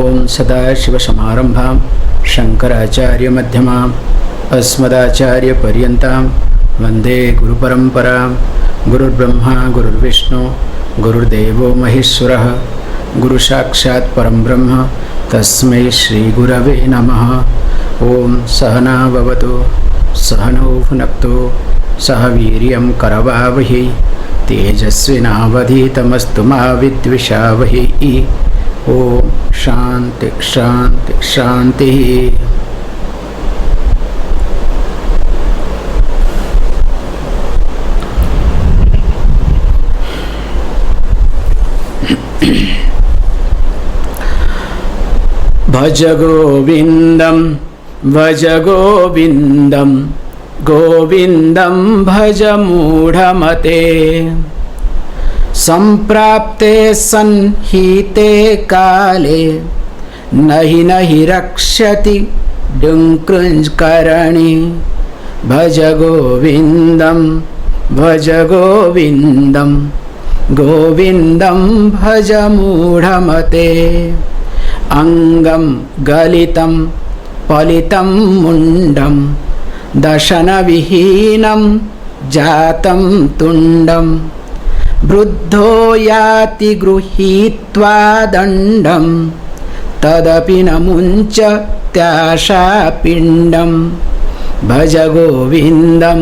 ओम सदाशिवसमारंभां शंकराचार्यमध्यमाम् अस्मदाचार्यपर्यन्तां वन्दे गुरुपरम्परां। गुरुर्ब्रह्मा गुरुर्विष्णु गुरुर्देवो महेश्वरः गुरुसाक्षात् परं ब्रह्म तस्मै श्रीगुरवे नमः। ओम सहना भवतु सहनौ भुनक्तु सह वीर्यं करवावहै तेजस्विनावधीतमस्तु मा विद्विषावहै। ओम शांति शांति शांति। भज गोविंदम गोविंदम भज मूढ़मते। संप्राप्ते सन्हिते काले नहि नहि रक्षति डुङ्कृञ्जकरणि। भज गोविंदम गोविंदम भज मूढ़मते। अंगम गलितं पलितं मुंडम दशनविहीनं जातं तुंडम। वृद्धो याति गृहीत्वा दंडम तदपि न मुञ्चत्याशापिण्डं। भज गोविंदम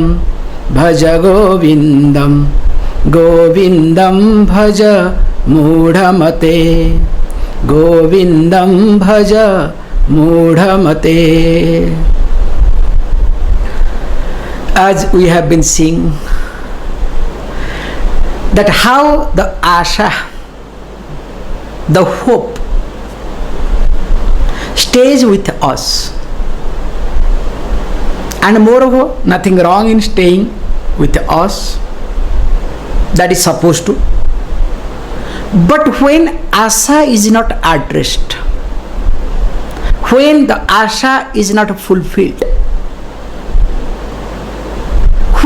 गोविंदम भज मूढ़मते। गोविंदम भज मूढ़मते। As we have been seeing that how the asha, the hope, stays with us, and moreover nothing wrong in staying with us, that is supposed to. But when asha is not addressed, when the asha is not fulfilled,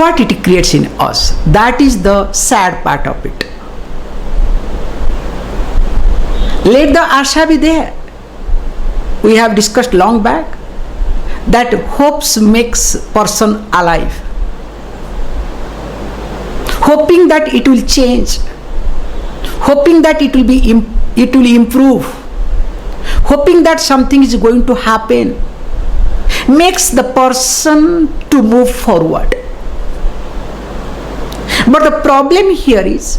what it creates in us, that is the sad part of it. Let the asha be there. We have discussed long back that hopes makes person alive, hoping that it will change, hoping that it will improve, hoping that something is going to happen, makes the person to move forward. But the problem here is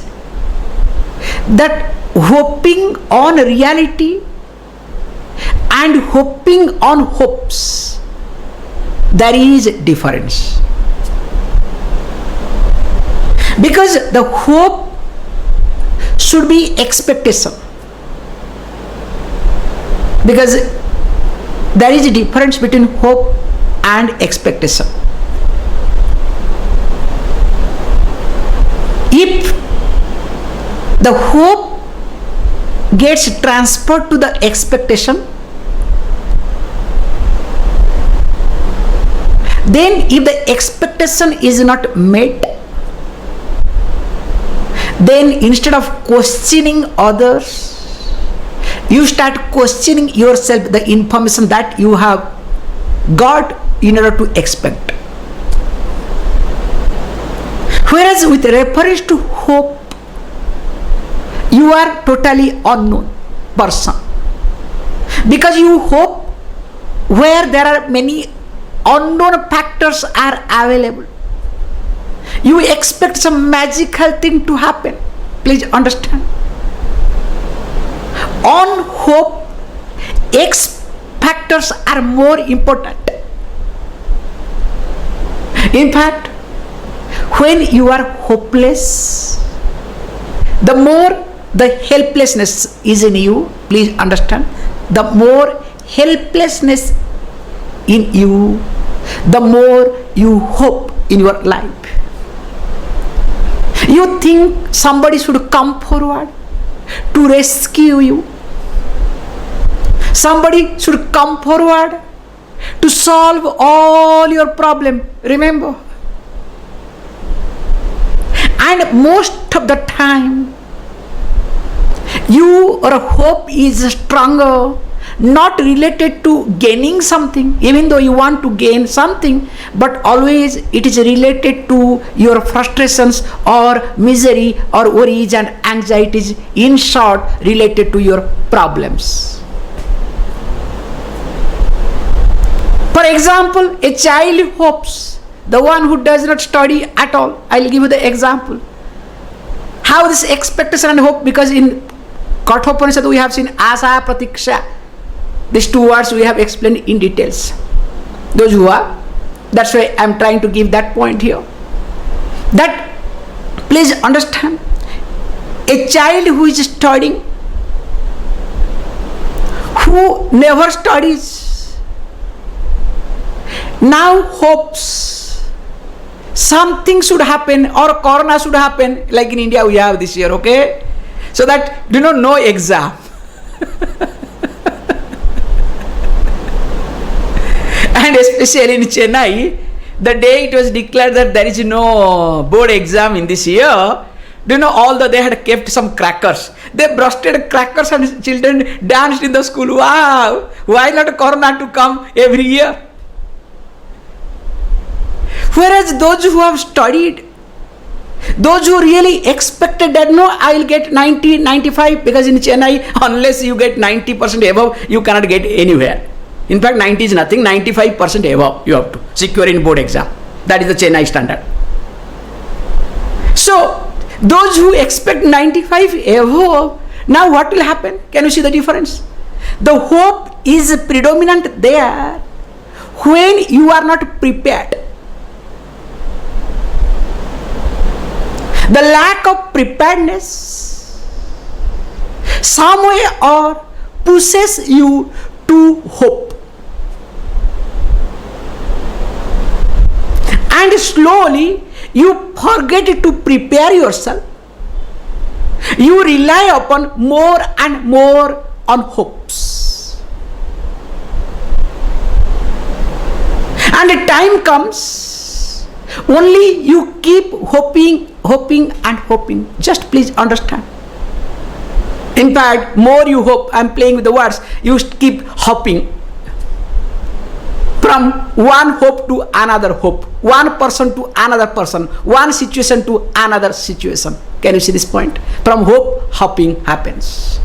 that hoping on reality and hoping on hopes, there is a difference. Because the hope should be expectation. Because there is a difference between hope and expectation. If the hope gets transferred to the expectation, then if the expectation is not met, then instead of questioning others, you start questioning yourself, the information that you have got in order to expect. Whereas with reference to hope, you are totally unknown person, because you hope where there are many unknown factors are available. You expect some magical thing to happen. Please understand. On hope, X factors are more important. In fact, when you are hopeless, the more the helplessness is in you, please understand, the more helplessness in you, the more you hope in your life. You think somebody should come forward to rescue you. Somebody should come forward to solve all your problem. Remember, and most of the time your hope is stronger not related to gaining something, even though you want to gain something, but always it is related to your frustrations or misery or worries and anxieties, in short, related to your problems. For example, a child hopes, the one who does not study at all. I will give you the example. How this expectation and hope, because in Kathopanishad we have seen asa, pratiksha. These two words we have explained in details. Those who are, that's why I am trying to give that point here. That, please understand, a child who is studying, who never studies, now hopes something should happen, or corona should happen, like in India we have this year, okay? So that, no exam. And especially in Chennai, the day it was declared that there is no board exam in this year, although they had kept some crackers, they bursted crackers and children danced in the school. Wow! Why not corona to come every year? Whereas those who have studied, those who really expected that, no, I will get 90, 95, because in Chennai, unless you get 90% above, you cannot get anywhere. In fact, 90 is nothing, 95% above you have to secure in board exam. That is the Chennai standard. So, those who expect 95 above, now what will happen? Can you see the difference? The hope is predominant there when you are not prepared. The lack of preparedness some way or pushes you to hope. And slowly you forget to prepare yourself. You rely upon more and more on hopes. And the time comes, only you keep hoping and hoping. Just please understand. In fact, more you hope, I am playing with the words, you keep hopping from one hope to another hope, one person to another person, one situation to another situation. Can you see this point? From hope, hopping happens.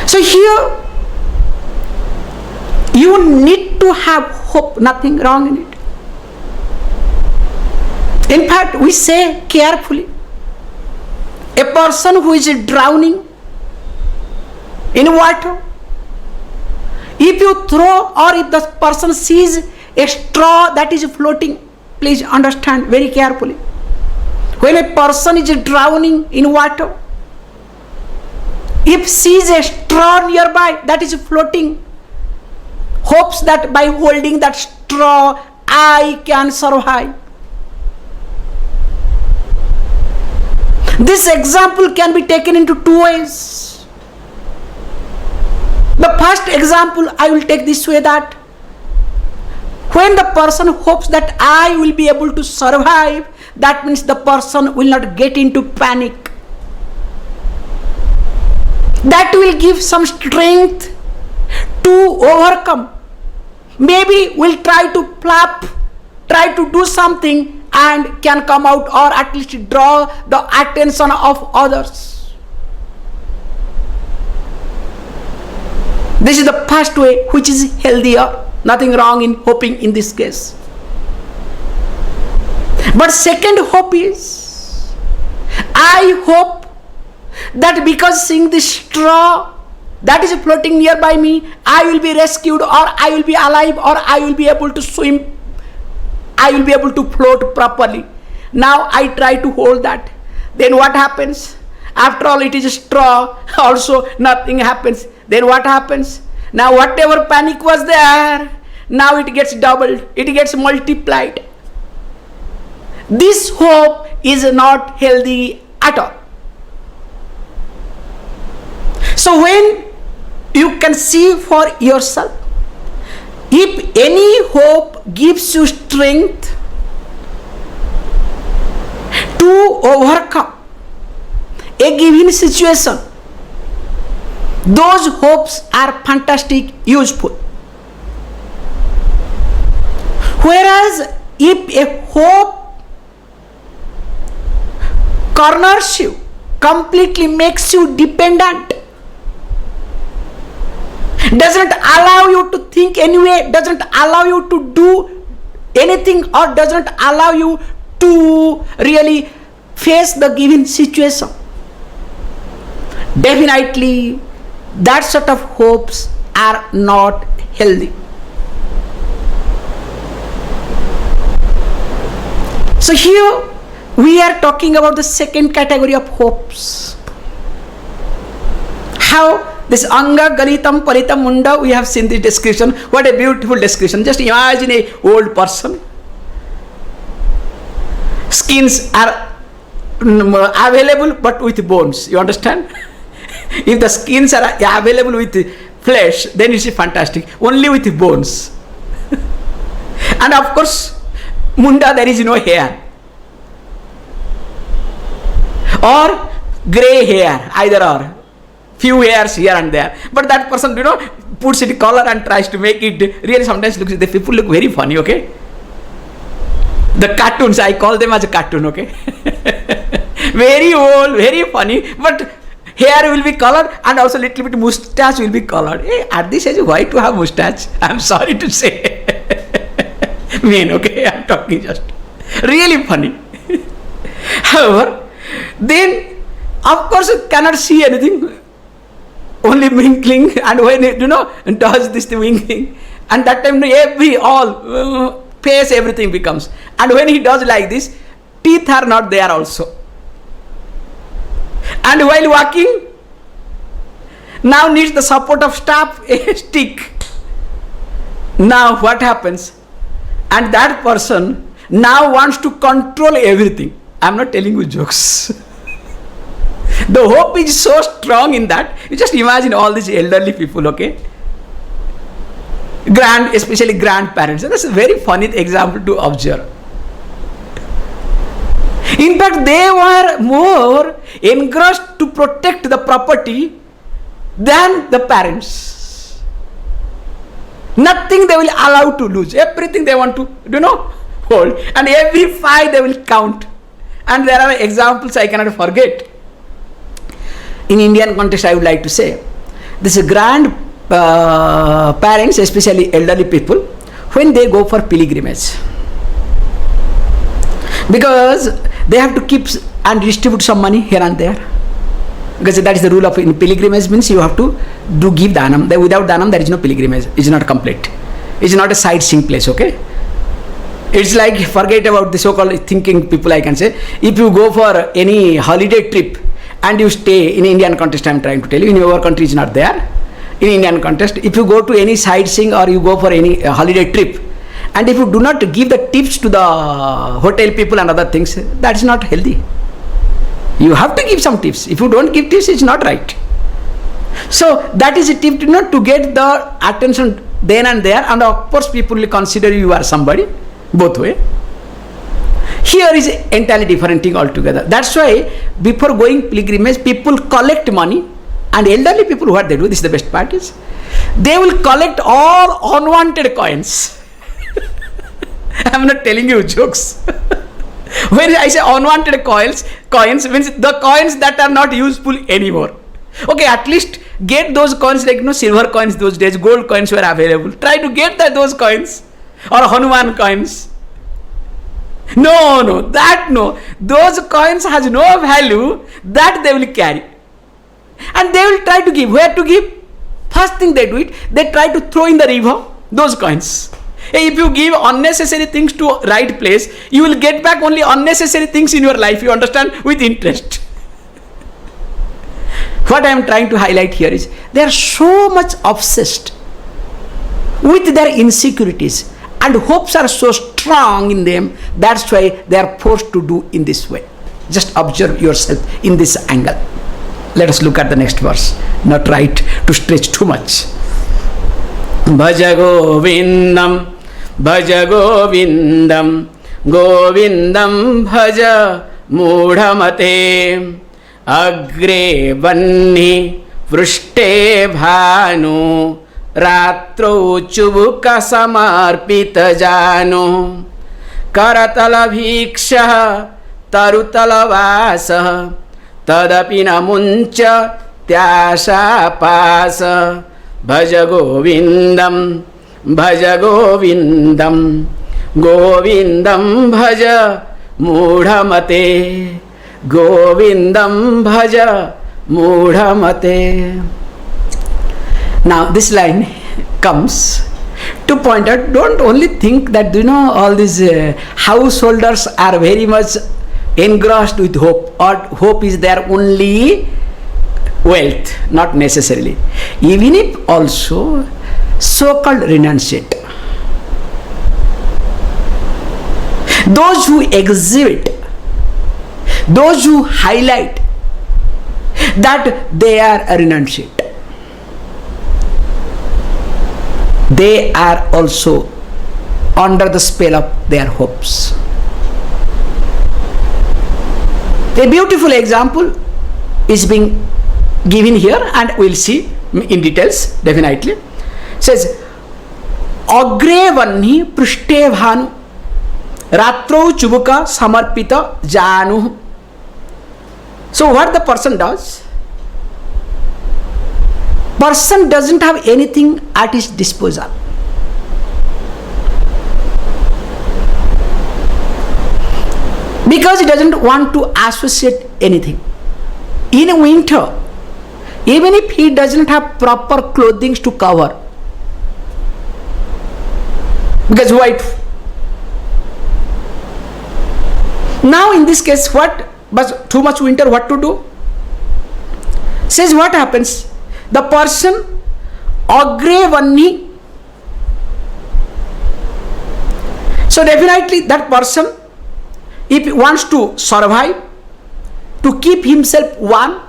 So here, you need to have hope, nothing wrong in it. In fact, we say carefully, a person who is drowning in water, if you throw, or if the person sees a straw that is floating, please understand very carefully. When a person is drowning in water, if sees a straw nearby that is floating, hopes that by holding that straw, I can survive. This example can be taken into two ways. The first example I will take this way, that when the person hopes that I will be able to survive, that means the person will not get into panic. That will give some strength to overcome. Maybe we'll try to flap, try to do something and can come out, or at least draw the attention of others. This is the first way, which is healthier. Nothing wrong in hoping in this case. But second hope is, I hope that because seeing this straw that is floating nearby me, I will be rescued, or I will be alive, or I will be able to swim, I will be able to float properly. Now I try to hold that. Then what happens? After all, it is a straw, also nothing happens. Then what happens? Now whatever panic was there, now it gets doubled, it gets multiplied. This hope is not healthy at all. So when you can see for yourself, if any hope gives you strength to overcome a given situation, those hopes are fantastic, useful. Whereas if a hope corners you, completely makes you dependent, doesn't allow you to think anyway, doesn't allow you to do anything, or doesn't allow you to really face the given situation, definitely that sort of hopes are not healthy. So here we are talking about the second category of hopes. How this anga galitam paritam munda, we have seen this description. What a beautiful description. Just imagine a old person. Skins are available but with bones. You understand? If the skins are available with flesh, then it's fantastic. Only with bones. And of course, munda, there is no hair. Or grey hair, either or. Few hairs here and there. But that person, puts it color and tries to make it, really sometimes looks, the people look very funny, okay? The cartoons, I call them as a cartoon, okay? Very old, very funny, but hair will be colored and also little bit moustache will be colored. Hey, at this age, why to have moustache? I'm sorry to say. Men, okay? I'm talking just. Really funny. However, then, of course, you cannot see anything. Only winkling, and when it, does this winkling, and that time face, everything becomes. And when he does like this, teeth are not there also. And while walking, now needs the support of staff, a stick. Now what happens? And that person now wants to control everything. I'm not telling you jokes. The hope is so strong in that. You just imagine all these elderly people, okay? Especially grandparents. That's a very funny example to observe. In fact, they were more engrossed to protect the property than the parents. Nothing they will allow to lose. Everything they want to, hold. And every five they will count. And there are examples I cannot forget. In Indian context, I would like to say, this parents, especially elderly people, when they go for pilgrimage, because they have to keep and distribute some money here and there, because that is the rule of in pilgrimage, means you have to give dhanam. Without dhanam, there is no pilgrimage. It's not complete. It's not a sightseeing place, okay? It's like, forget about the so-called thinking people, I can say. If you go for any holiday trip and you stay in Indian context, I'm trying to tell you, in your country is not there. In Indian context, if you go to any sightseeing or you go for any holiday trip, and if you do not give the tips to the hotel people and other things, that's not healthy. You have to give some tips. If you don't give tips, it's not right. So that is a tip, to get the attention then and there, and of course people will consider you are somebody, both way. Here is entirely different thing altogether. That's why before going pilgrimage, people collect money, and elderly people, what they do, this is the best part, is they will collect all unwanted coins. I'm not telling you jokes. When I say unwanted coins means the coins that are not useful anymore. Okay, at least get those coins, like silver coins those days, gold coins were available. Try to get those coins, or Hanuman coins. No. Those coins has no value, that they will carry. And they will try to give. Where to give? First thing they do it, they try to throw in the river those coins. If you give unnecessary things to right place, you will get back only unnecessary things in your life, you understand, with interest. What I am trying to highlight here is, they are so much obsessed with their insecurities, and hopes are so strong in them, that's why they are forced to do in this way. Just observe yourself in this angle. Let us look at the next verse, not right to stretch too much. Bhaja Govindam, Govindam Bhaja Mudhamate, Agre Vanni पृष्ठे भानु रात्रौ चुबुक समर्पित जानु करतल भीक्षः तरुतलवासः तदपि न मुञ्च त्याशापास भज गोविन्दं गोविन्दं भज मूढमते गोविन्दं भज मूढमते. Now this line comes to point out, don't only think that all these householders are very much engrossed with hope, or hope is their only wealth. Not necessarily. Even if also so-called renunciate, those who exhibit, those who highlight that they are a renunciate, they are also under the spell of their hopes. A beautiful example is being given here, and we'll see in details definitely. It says agre vanni prishte bhanu ratro chubuka samarpita janu. So what the person does, person doesn't have anything at his disposal. Because he doesn't want to associate anything. In winter, even if he doesn't have proper clothing to cover, because white. Now in this case, what? But too much winter, what to do? Says what happens? The person agre vanni. So definitely that person, if he wants to survive, to keep himself warm,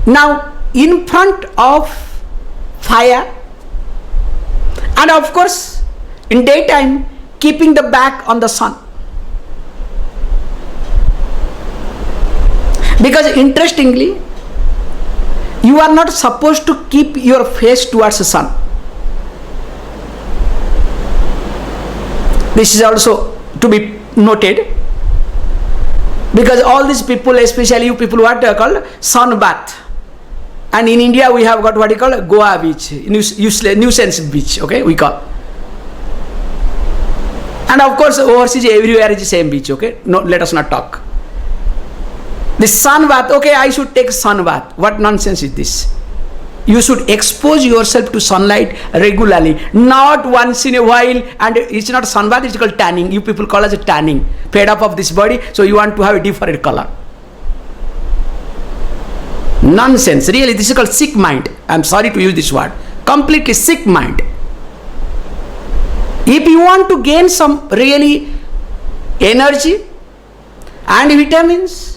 now in front of fire, and of course in daytime keeping the back on the sun. Because interestingly, you are not supposed to keep your face towards the sun. This is also to be noted, because all these people, especially you people, what are called sun bath, and in India we have got what you call Goa beach, nuisance beach, okay, we call. And of course overseas everywhere is the same beach, okay, no, let us not talk. This sun bath, okay, I should take sun bath. What nonsense is this? You should expose yourself to sunlight regularly, not once in a while. And it's not sun bath, it's called tanning. You people call it as tanning. Fed up of this body, so you want to have a different color. Nonsense. Really, this is called sick mind. I'm sorry to use this word. Completely sick mind. If you want to gain some really energy and vitamins,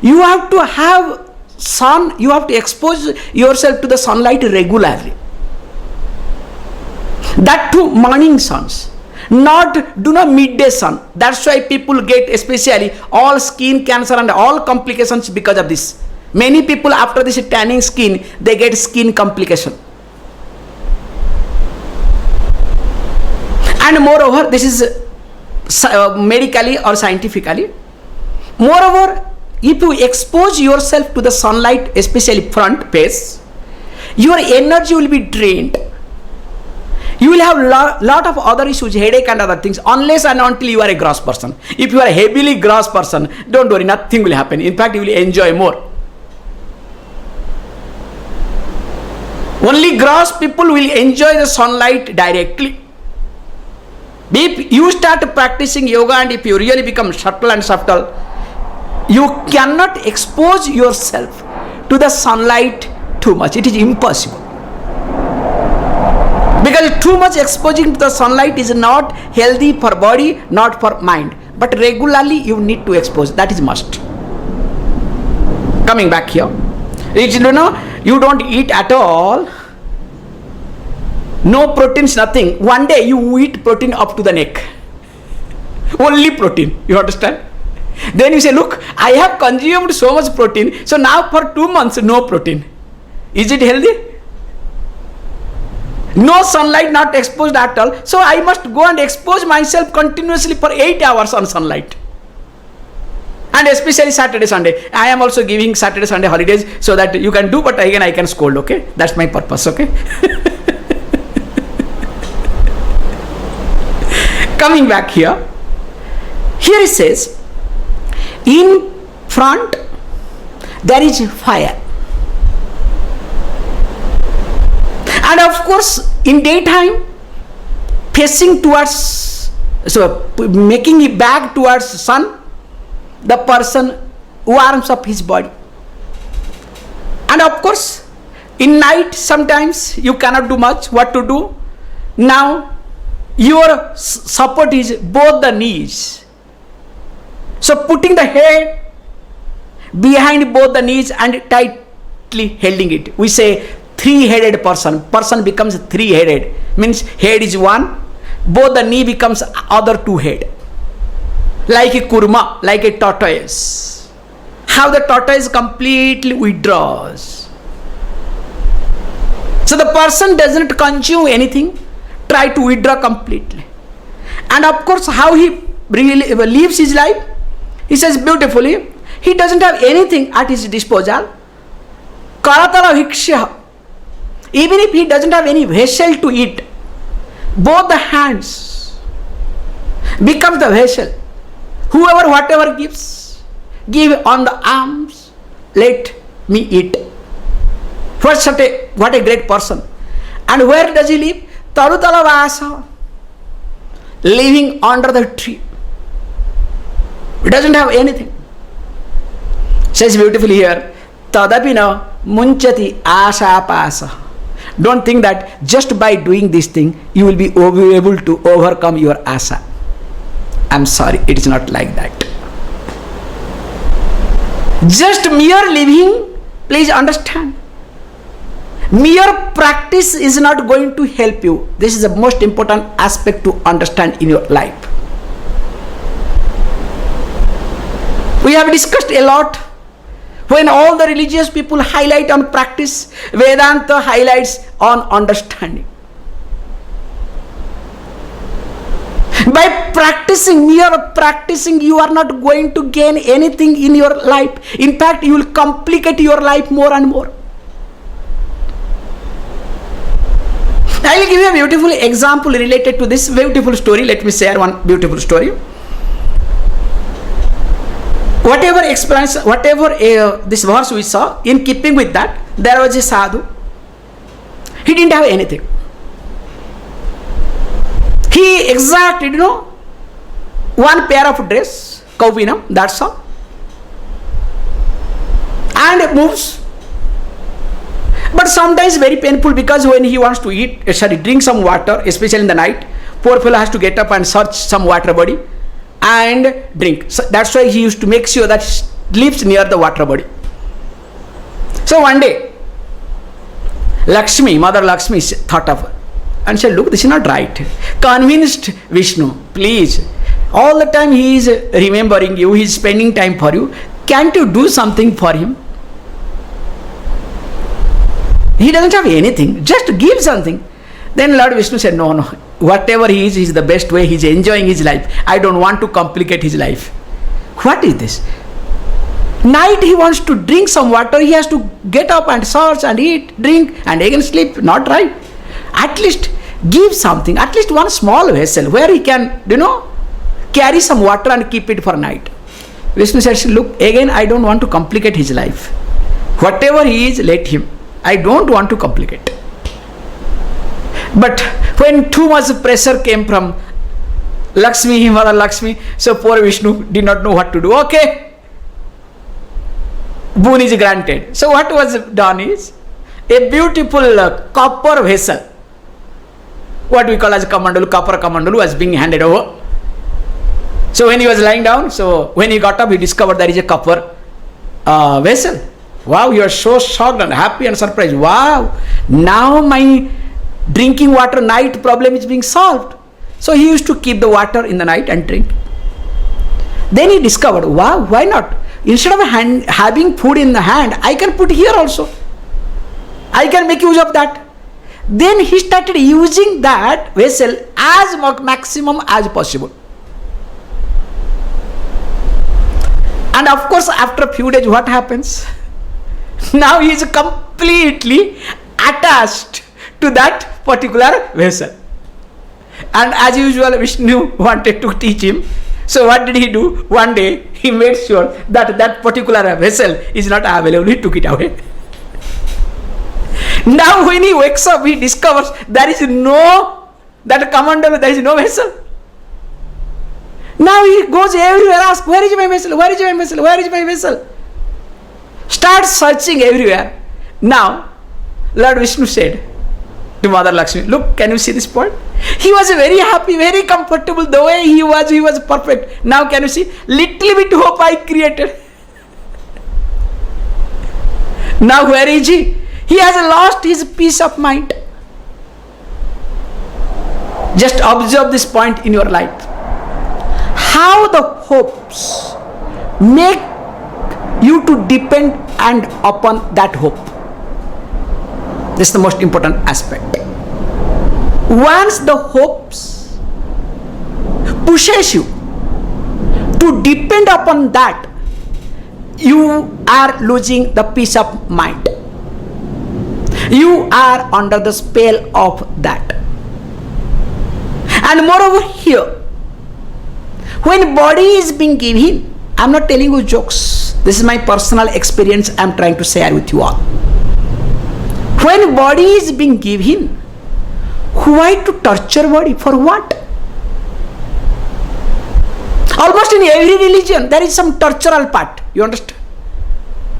you have to have sun, you have to expose yourself to the sunlight regularly. That too morning suns, not midday sun. That's why people get especially all skin cancer and all complications because of this. Many people after this tanning skin, they get skin complication. And moreover, this is medically or scientifically. Moreover, if you expose yourself to the sunlight, especially front face, your energy will be drained. You will have lot of other issues, headache and other things, unless and until you are a gross person. If you are a heavily gross person, don't worry, nothing will happen. In fact, you will enjoy more. Only gross people will enjoy the sunlight directly. If you start practicing yoga and if you really become subtle and subtle, you cannot expose yourself to the sunlight too much. It is impossible. Because too much exposing to the sunlight is not healthy for body, not for mind. But regularly you need to expose. That is must. Coming back here. You don't eat at all. No proteins, nothing. One day you eat protein up to the neck. Only protein. You understand? Then you say, look, I have consumed so much protein, so now for 2 months no protein. Is it healthy? No sunlight, not exposed at all. So I must go and expose myself continuously for 8 hours on sunlight. And especially Saturday, Sunday. I am also giving Saturday, Sunday holidays so that you can do, but again I can scold, okay? That's my purpose, okay? Coming back here. Here it says, in front there is fire. And of course, in daytime, facing towards, so making it back towards sun, the person warms up his body. And of course, in night, sometimes you cannot do much. What to do? Now, your support is both the knees. So putting the head behind both the knees and tightly holding it. We say three-headed person. Person becomes three-headed. Means head is one, both the knee becomes other two head. Like a kurma, like a tortoise. How the tortoise completely withdraws. So the person doesn't consume anything, try to withdraw completely. And of course, how he lives his life, he says beautifully, he doesn't have anything at his disposal. Karatala vikshya. Even if he doesn't have any vessel to eat, both the hands become the vessel. Whoever, whatever gives, give on the arms, let me eat. What a great person. And where does he live? Tarutala Vasa, living under the tree. He doesn't have anything. Says beautifully here, Tadapina munchati asapasa. Don't think that just by doing this thing, you will be able to overcome your asa. I'm sorry, it is not like that. Just mere living, please understand. Mere practice is not going to help you. This is the most important aspect to understand in your life. We have discussed a lot. When all the religious people highlight on practice, Vedanta highlights on understanding. By practicing, mere practicing, you are not going to gain anything in your life. In fact, you will complicate your life more and more. I will give you a beautiful example related to this beautiful story. Let me share one beautiful story. Whatever experience, this verse we saw, in keeping with that, there was a sadhu. He didn't have anything. He exacted, one pair of dress, kaupinam, that's all. And moves. But sometimes very painful, because when he wants to drink some water, especially in the night, poor fellow has to get up and search some water body and drink. So that's why he used to make sure that he lives near the water body. So one day, Mother Lakshmi thought of her and said, look, this is not right. Convinced Vishnu, please, all the time he is remembering you, he is spending time for you. Can't you do something for him? He doesn't have anything, just give something. Then Lord Vishnu said, no, whatever he is the best way, he is enjoying his life. I don't want to complicate his life. What is this? Night he wants to drink some water, he has to get up and search and eat, drink and again sleep. Not right. At least give something, at least one small vessel where he can, carry some water and keep it for night. Vishnu says, look, again I don't want to complicate his life. Whatever he is, let him. I don't want to complicate. But when too much pressure came from Mother Lakshmi, so poor Vishnu did not know what to do. Okay, boon is granted. So what was done is, a beautiful copper vessel, what we call as kamandalu, copper kamandalu, was being handed over. So when he was lying down, so when he got up, he discovered there is a copper vessel. Wow, you are so shocked and happy and surprised. Wow, now my drinking water night problem is being solved. So he used to keep the water in the night and drink. Then he discovered, wow, why not? Instead of having food in the hand, I can put here also. I can make use of that. Then he started using that vessel as maximum as possible. And of course, after a few days, what happens? Now he is completely attached to that particular vessel. And as usual, Vishnu wanted to teach him. So what did he do? One day, he made sure that that particular vessel is not available. He took it away. Now when he wakes up, he discovers there is no, that commander, there is no vessel. Now he goes everywhere, asks, where is my vessel? Where is my vessel? Where is my vessel? Starts searching everywhere. Now, Lord Vishnu said to Mother Lakshmi, look, can you see this point? He was very happy, very comfortable, the way he was perfect. Now can you see? Little bit hope I created. Now where is he? He has lost his peace of mind. Just observe this point in your life. How the hopes make you to depend and upon that hope. This is the most important aspect. Once the hopes pushes you to depend upon that, you are losing the peace of mind. You are under the spell of that. And moreover here, when body is being given, I am not telling you jokes. This is my personal experience I am trying to share with you all. When body is being given, why to torture body? For what? Almost in every religion, there is some tortural part. You understand?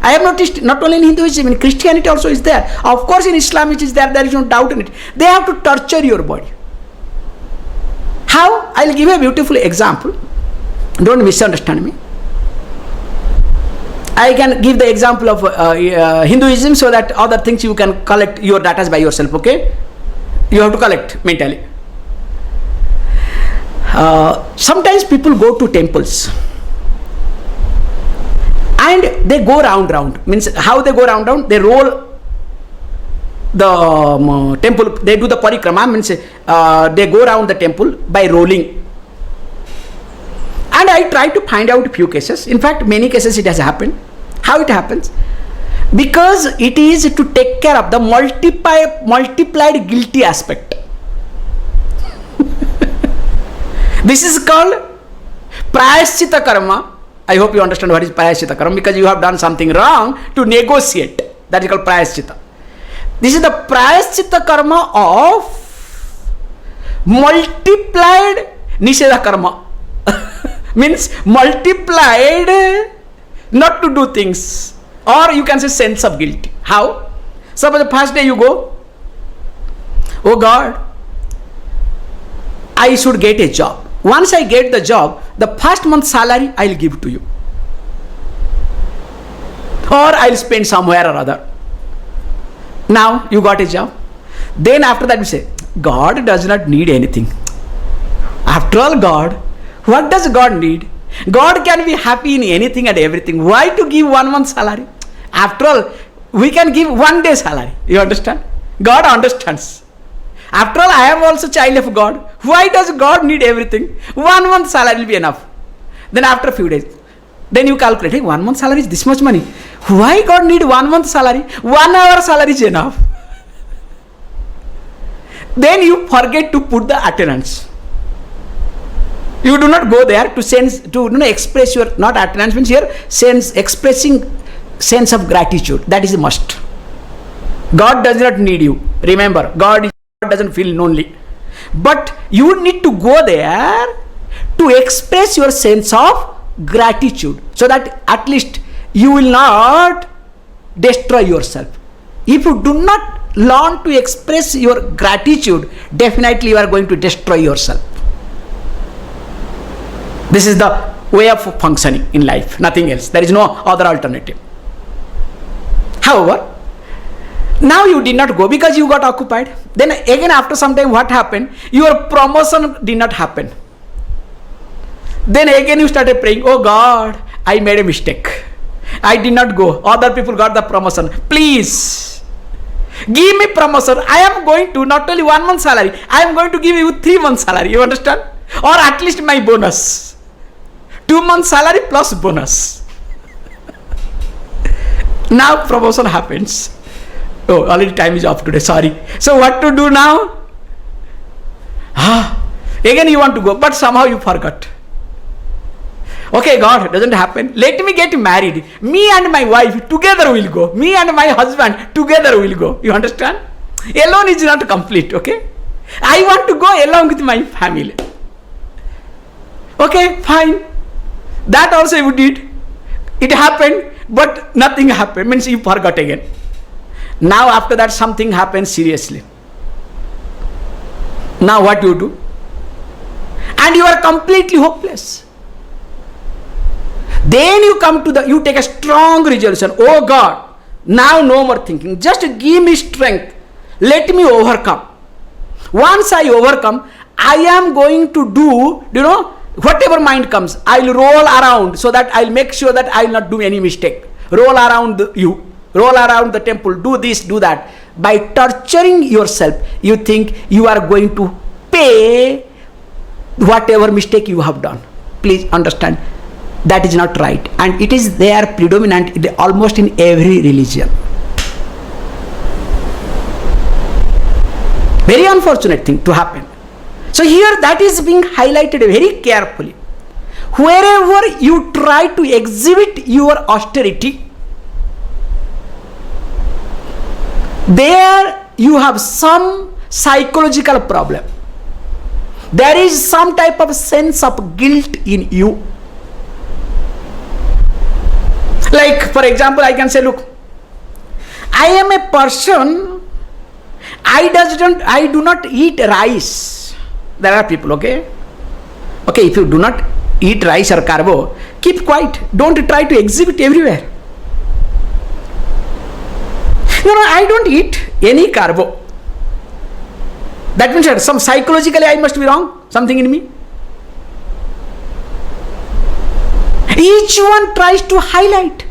I have noticed not only in Hinduism, in Christianity also is there. Of course in Islam it is there, there is no doubt in it. They have to torture your body. How? I will give you a beautiful example. Don't misunderstand me. I can give the example of Hinduism so that other things you can collect your data by yourself, okay? You have to collect mentally. Sometimes people go to temples and they go round. Means how they go round? They roll the temple, they do the parikrama, means they go around the temple by rolling. And I try to find out a few cases. In fact, many cases it has happened. How it happens? Because it is to take care of the multiplied guilty aspect. This is called prayaschitta karma. I hope you understand what is prayaschitta karma, because you have done something wrong to negotiate. That is called prayaschitta. This is the prayaschitta karma of multiplied nishedha karma. Means multiplied not to do things, or you can say sense of guilt. How? Suppose the first day you go, oh God, I should get a job. Once I get the job, the first month's salary I will give to you, or I will spend somewhere or other. Now you got a job. Then after that you say, God does not need anything. After all, God, what does God need? God can be happy in anything and everything. Why to give 1 month salary? After all, we can give 1 day salary. You understand? God understands. After all, I am also child of God. Why does God need everything? 1 month salary will be enough. Then after a few days, then you calculate, hey, 1 month salary is this much money. Why God need 1 month salary? 1 hour salary is enough. Then you forget to put the attendance. You do not go there to sense, to express your, not attendance means here, expressing sense of gratitude. That is a must. God does not need you. Remember, God doesn't feel lonely. But you need to go there to express your sense of gratitude, so that at least you will not destroy yourself. If you do not learn to express your gratitude, definitely you are going to destroy yourself. This is the way of functioning in life, nothing else. There is no other alternative. However, now you did not go because you got occupied. Then again after some time what happened? Your promotion did not happen. Then again you started praying, oh God, I made a mistake. I did not go. Other people got the promotion. Please give me promotion, I am going to not only 1 month salary, I am going to give you 3 months salary. You understand? Or at least my bonus. 2 months salary plus bonus. Now promotion happens. Oh, already time is up today. Sorry. So what to do now? Again you want to go, but somehow you forgot. Okay, God, doesn't happen. Let me get married. Me and my wife together will go. Me and my husband together will go. You understand? Alone is not complete, okay? I want to go along with my family. Okay, fine. That also you did. It happened, but nothing happened. Means you forgot again. Now after that something happens seriously. Now what you do? And you are completely hopeless. Then you take a strong resolution. Oh God, now no more thinking. Just give me strength. Let me overcome. Once I overcome, I am going to do, whatever mind comes, I'll roll around so that I'll make sure that I'll not do any mistake. Roll around roll around the temple, do this, do that. By torturing yourself, you think you are going to pay whatever mistake you have done. Please understand, that is not right, and it is there predominant almost in every religion. Very unfortunate thing to happen. So here that is being highlighted very carefully. Wherever you try to exhibit your austerity, there you have some psychological problem. There is some type of sense of guilt in you. Like, for example, I can say, look, I am a person, I do not eat rice. There are people, okay? Okay, if you do not eat rice or carbo, keep quiet. Don't try to exhibit everywhere. No, I don't eat any carbo. That means that some psychologically I must be wrong, something in me. Each one tries to highlight.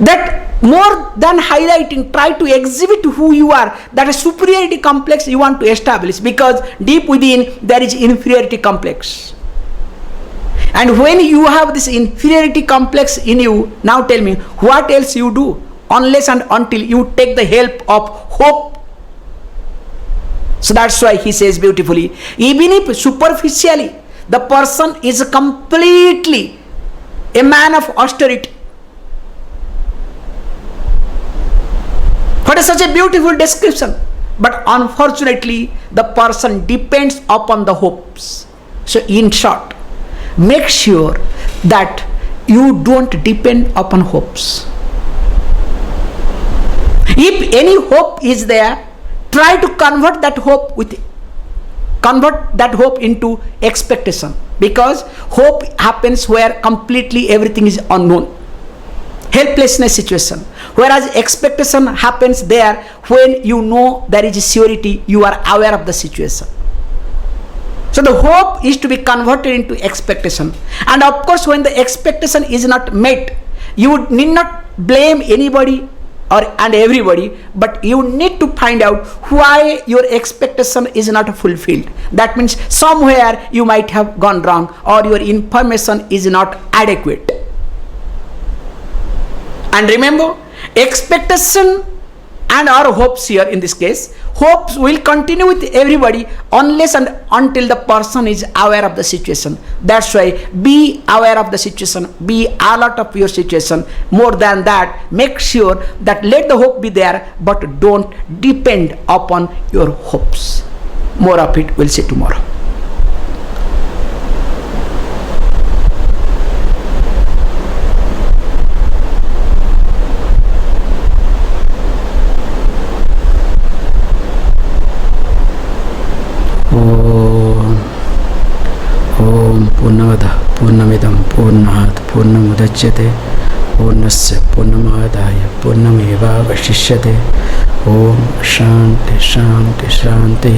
That more than highlighting, try to exhibit who you are. That is superiority complex you want to establish, because deep within there is inferiority complex. And when you have this inferiority complex in you, now tell me, what else you do? Unless and until you take the help of hope. So that's why he says beautifully, even if superficially the person is completely a man of austerity. What is such a beautiful description? But unfortunately, the person depends upon the hopes. So in short, make sure that you don't depend upon hopes. If any hope is there, try to convert that hope into expectation, because hope happens where completely everything is unknown, helplessness situation, whereas expectation happens there when you know there is a surety, you are aware of the situation. So the hope is to be converted into expectation, and of course when the expectation is not met, you need not blame anybody and everybody, but you need to find out why your expectation is not fulfilled. That means somewhere you might have gone wrong, or your information is not adequate. And remember, expectation and our hopes here in this case, hopes will continue with everybody unless and until the person is aware of the situation. That's why be aware of the situation, be alert of your situation. More than that, make sure that let the hope be there, but don't depend upon your hopes. More of it we'll see tomorrow. पूर्णमिदं पूर्णात् पूर्णमुदच्यते पूर्णस्य पूर्णमादाय पूर्णमेवावशिष्यते। ओम शांति शांति शांति।